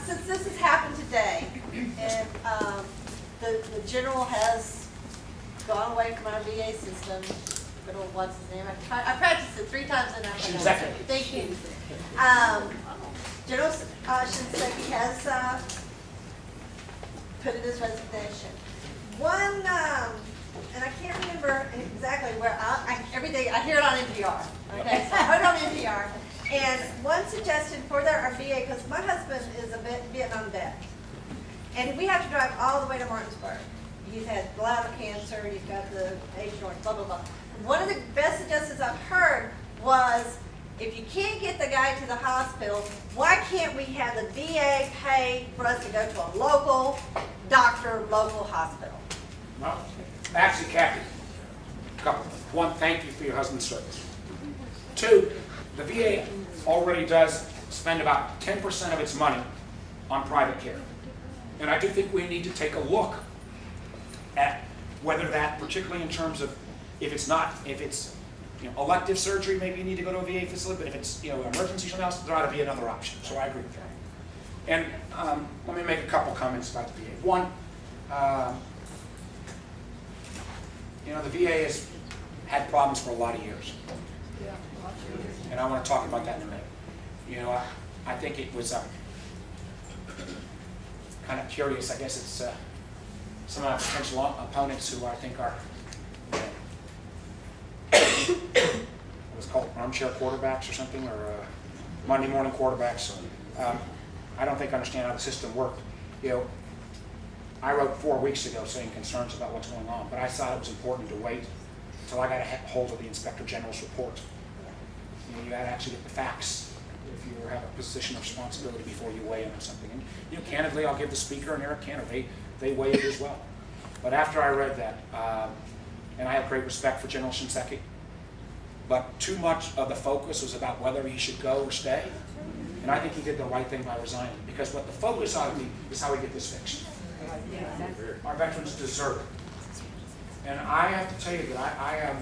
Since this has happened today, and the general has gone away from our VA system, good old what's his name? I practiced it 3 times and I forgot. Thank you. General Shinseki has put in his resignation. One, and I can't remember exactly where, every day I hear it on NPR. Okay, so I heard it on NPR. And one suggestion for our VA, because my husband is a Vietnam vet, and we have to drive all the way to Martinsburg. He's had bladder cancer, he's got the Agent Orange, blah, blah, blah. One of the best suggestions I've heard was, if you can't get the guy to the hospital, why can't we have the VA pay for us to go to a local doctor, local hospital? Well, actually, Kathy, a couple. One, thank you for your husband's service. 2, the VA already does spend about 10% of its money on private care. And I do think we need to take a look at whether that, particularly in terms of if it's elective surgery, maybe you need to go to a VA facility, but if it's emergency something else, there ought to be another option. So I agree with that. And let me make a couple comments about the VA. One, the VA has had problems for a lot of years. And I want to talk about that in a minute. I think it was kind of curious. I guess it's some of our potential opponents who I think are what's called armchair quarterbacks or something, or Monday morning quarterbacks. I don't think understand how the system worked. I wrote 4 weeks ago saying concerns about what's going on, but I thought it was important to wait until I got a hold of the Inspector General's report. You got to actually get the facts if you have a position of responsibility before you weigh in on something. And candidly, I'll give the Speaker and Eric Cantor, they weigh it as well. But after I read that, and I have great respect for General Shinseki, but too much of the focus was about whether he should go or stay. And I think he did the right thing by resigning, because what the focus ought to be is how we get this fixed. Our veterans deserve it. And I have to tell you that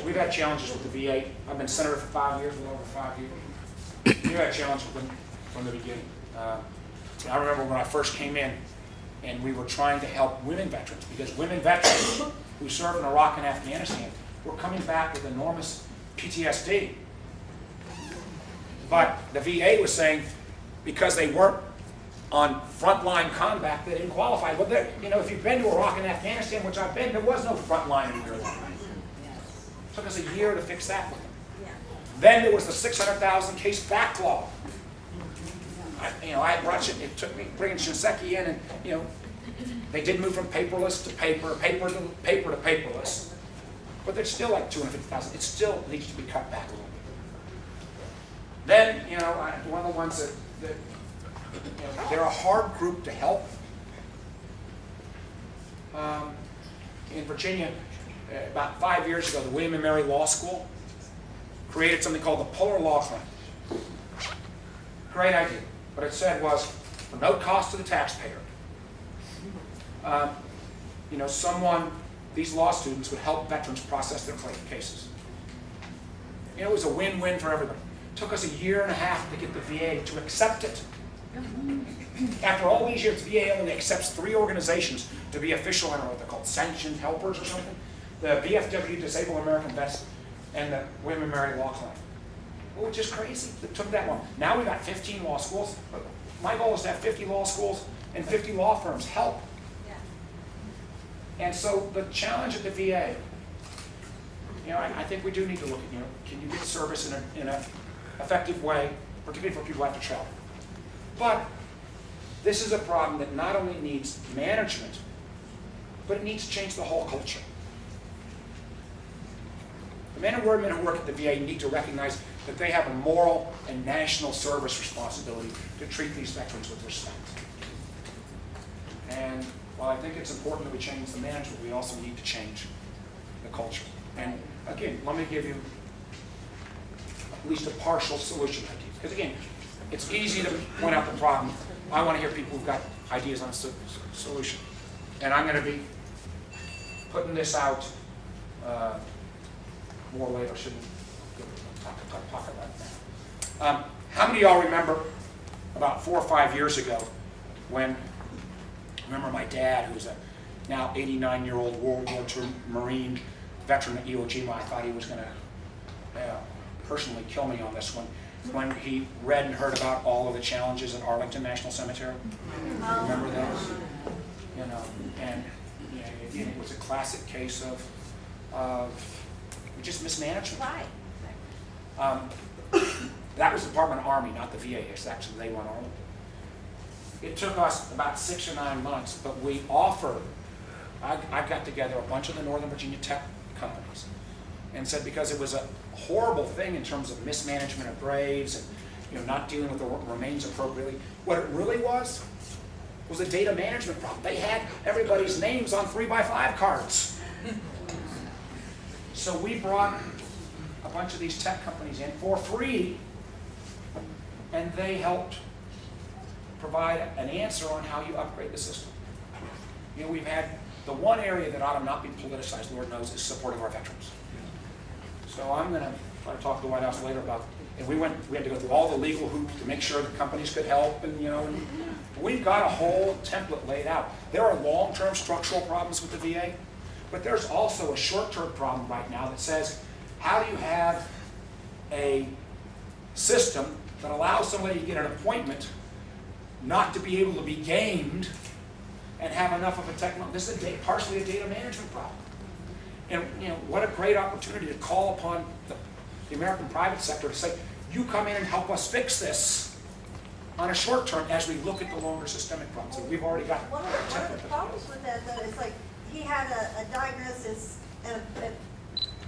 we've had challenges with the VA. I've been senator for 5 years, a little over 5 years. We've had challenges with them from the beginning. I remember when I first came in, and we were trying to help women veterans, because women veterans who served in Iraq and Afghanistan were coming back with enormous PTSD. But the VA was saying, because they weren't on frontline combat, they didn't qualify. Well, if you've been to Iraq and Afghanistan, which I've been, there was no frontline in your life. It took us a year to fix that with them. Then there was the 600,000 case backlog. I rushed it. It took me bringing Shinseki in, and they did move from paperless to paper to paperless. But there's still like 250,000. It still needs to be cut back a little bit. Then, one of the ones that they're a hard group to help. In Virginia, about 5 years ago, the William and Mary Law School created something called the Polar Law Clinic. Great idea. What it said was, for no cost to the taxpayer, these law students would help veterans process their cases. It was a win-win for everybody. It took us a year and a half to get the VA to accept it. After all these years, the VA only accepts 3 organizations to be official, I don't know what they're called, sanctioned helpers or something. The VFW, Disabled American Vets, and the William and Mary Law Clinic. Which is crazy. It took that long. Now we've got 15 law schools. My goal is to have 50 law schools and 50 law firms help. And so the challenge at the VA, I think we do need to look at, can you get service in an effective way, particularly for people who have to travel. But this is a problem that not only needs management, but it needs to change the whole culture. The men and women who work at the VA need to recognize that they have a moral and national service responsibility to treat these veterans with respect. And while I think it's important that we change the management, we also need to change the culture. And again, let me give you at least a partial solution idea. Because again, it's easy to point out the problem. I want to hear people who've got ideas on a solution. And I'm going to be putting this out more later. Shouldn't talk about that. How many of y'all remember about 4 or 5 years ago when, remember my dad, who's a now 89-year-old World War II Marine veteran at Iwo Jima, I thought he was going to personally kill me on this one, when he read and heard about all of the challenges at Arlington National Cemetery. Remember those? You know, and you know, again, it was a classic case of just mismanagement. Right. That was the Department of Army, not the VA. It's actually they went on. It took us about 6 or 9 months, but we offered. I got together a bunch of the Northern Virginia tech companies and said, because it was a horrible thing in terms of mismanagement of graves and not dealing with the remains appropriately. What it really was a data management problem. They had everybody's names on 3x5 cards. So we brought a bunch of these tech companies in for free, and they helped provide an answer on how you upgrade the system. We've had the one area that ought to not be politicized, Lord knows, is support of our veterans. So I'm going to try to talk to the White House later about, and we had to go through all the legal hoops to make sure that companies could help, and and we've got a whole template laid out. There are long-term structural problems with the VA, but there's also a short-term problem right now that says, how do you have a system that allows somebody to get an appointment not to be able to be gamed and have enough of a technology? This is partially a data management problem. And what a great opportunity to call upon the American private sector to say, you come in and help us fix this on a short term as we look at the longer systemic problems. So we've already got One of the problems with that, though, is like he had a diagnosis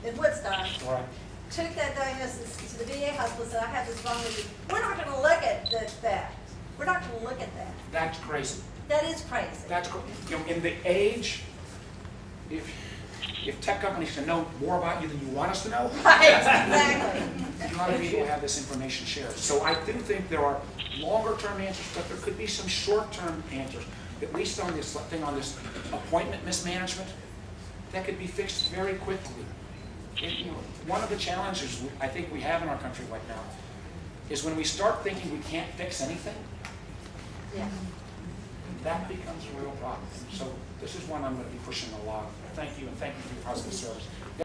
in Woodstock. Right. Took that diagnosis to the VA hospital, said, I have this wrong with you. We're not going to look at that. We're not going to look at that. That's crazy. That is crazy. That's in the age, if tech companies can know more about you than you want us to know, Right, exactly. you ought to be able to have this information shared. So I do think there are longer-term answers, but there could be some short-term answers, at least on this thing, on this appointment mismanagement, that could be fixed very quickly. One of the challenges I think we have in our country right now is when we start thinking we can't fix anything, Yeah. that becomes a real problem. So this is one I'm going to be pushing a lot. Thank you, and thank you for your positive service.